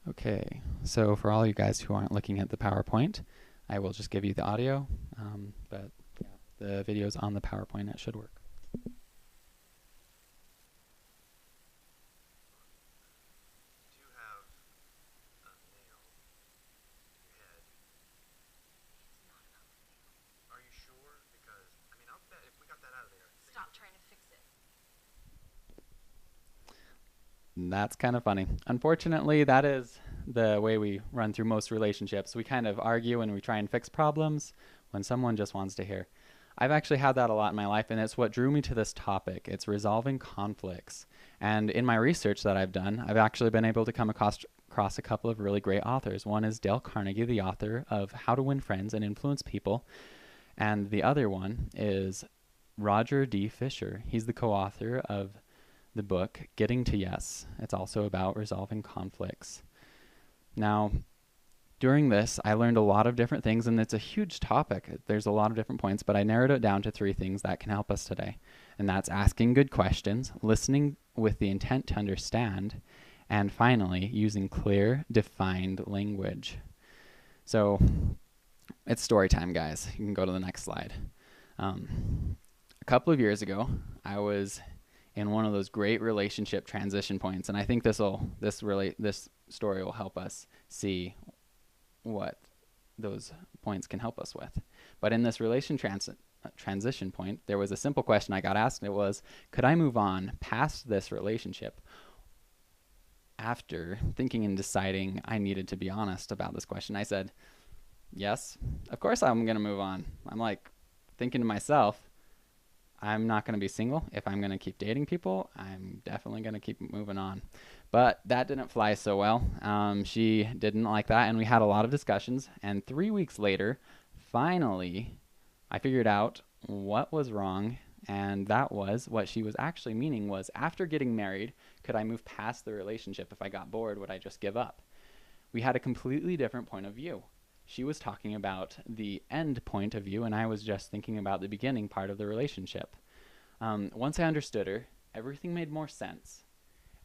Okay, so for all you guys who aren't looking at the PowerPoint, I will just give you the audio, but yeah, the video's on the PowerPoint. It should work. Do have a nail in your head. Are you sure? Because, I mean, I'll bet if we got that out of there. Stop trying to fix it. That's kind of funny. Unfortunately, that is the way we run through most relationships. We kind of argue and we try and fix problems when someone just wants to hear. I've actually had that a lot in my life, and it's what drew me to this topic. It's resolving conflicts. And in my research that I've done, I've actually been able to come across a couple of really great authors. One is Dale Carnegie, the author of How to Win Friends and Influence People, and the other one is Roger D. Fisher. He's the co author of the book Getting to Yes. It's also about resolving conflicts. Now, during this, I learned a lot of different things, and it's a huge topic. There's a lot of different points, but I narrowed it down to three things that can help us today. And that's asking good questions, listening with the intent to understand, and finally, using clear, defined language. So, it's story time, guys. You can go to the next slide. A couple of years ago, I was in one of those great relationship transition points, and I think this story will help us see what those points can help us with. But in this transition point, there was a simple question I got asked, and it was, could I move on past this relationship? After thinking and deciding I needed to be honest about this question, I said, yes, of course I'm going to move on. I'm like thinking to myself, I'm not going to be single. If I'm going to keep dating people, I'm definitely going to keep moving on. But that didn't fly so well. She didn't like that, and we had a lot of discussions. And 3 weeks later, finally, I figured out what was wrong, and that was what she was actually meaning was, after getting married, could I move past the relationship? If I got bored, would I just give up? We had a completely different point of view. She was talking about the end point of view, and I was just thinking about the beginning part of the relationship. Once I understood her, everything made more sense.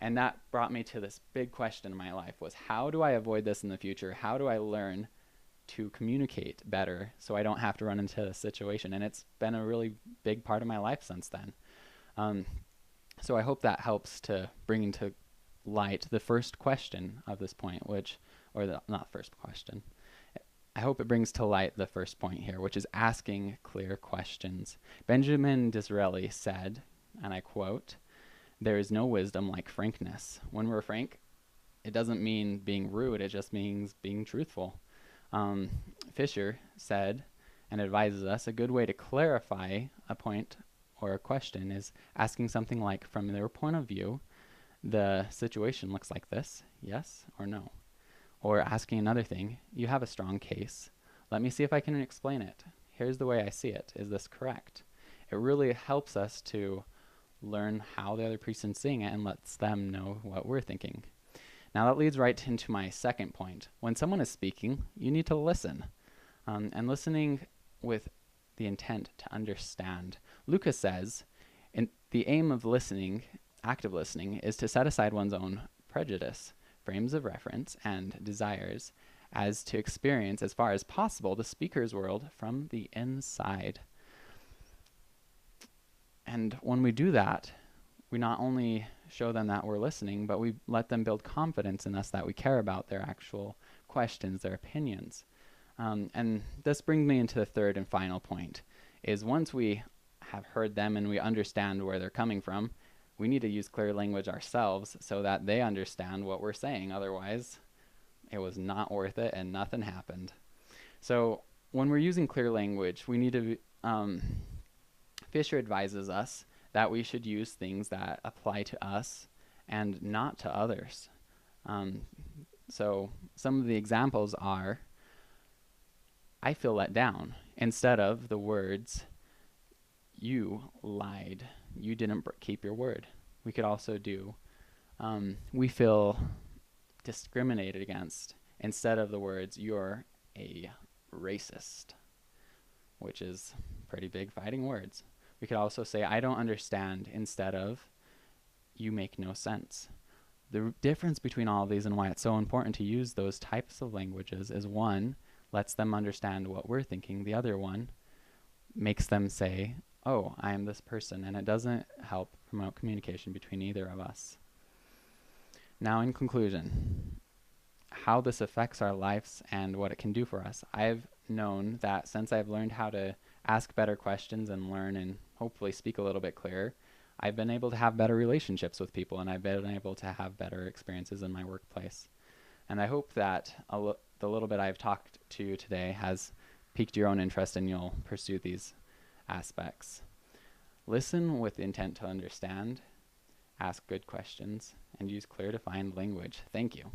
And that brought me to this big question in my life was, how do I avoid this in the future? How do I learn to communicate better so I don't have to run into this situation? And it's been a really big part of my life since then. Um, so I hope that helps to bring into light the first question of this point, not first question. I hope it brings to light the first point here, which is asking clear questions. Benjamin Disraeli said, and I quote, "There is no wisdom like frankness." When we're frank, it doesn't mean being rude, it just means being truthful. Fisher said and advises us a good way to clarify a point or a question is asking something like, from their point of view, the situation looks like this, yes or no? Or asking another thing, you have a strong case. Let me see if I can explain it. Here's the way I see it. Is this correct? It really helps us to learn how the other person's seeing it and lets them know what we're thinking. Now that leads right into my second point. When someone is speaking, you need to listen. And listening with the intent to understand. Lucas says, the aim of listening, active listening, is to set aside one's own prejudice, frames of reference, and desires as to experience, as far as possible, the speaker's world from the inside. And when we do that, we not only show them that we're listening, but we let them build confidence in us that we care about their actual questions, their opinions. And this brings me into the third and final point, is once we have heard them and we understand where they're coming from, we need to use clear language ourselves so that they understand what we're saying. Otherwise, it was not worth it and nothing happened. So when we're using clear language, we need to, Fisher advises us that we should use things that apply to us and not to others. So some of the examples are, I feel let down, instead of the words, you lied, you didn't keep your word. We could also do, we feel discriminated against, instead of the words, you're a racist, which is pretty big fighting words. We could also say, I don't understand, instead of, you make no sense. The difference between all of these and why it's so important to use those types of languages is one, lets them understand what we're thinking. The other one makes them say, oh, I am this person, and it doesn't help promote communication between either of us. Now, in conclusion, how this affects our lives and what it can do for us. I've known that since I've learned how to ask better questions and learn and hopefully speak a little bit clearer, I've been able to have better relationships with people, and I've been able to have better experiences in my workplace. And I hope that the little bit I've talked to you today has piqued your own interest and you'll pursue these aspects. Listen with intent to understand, ask good questions, and use clear, defined language. Thank you.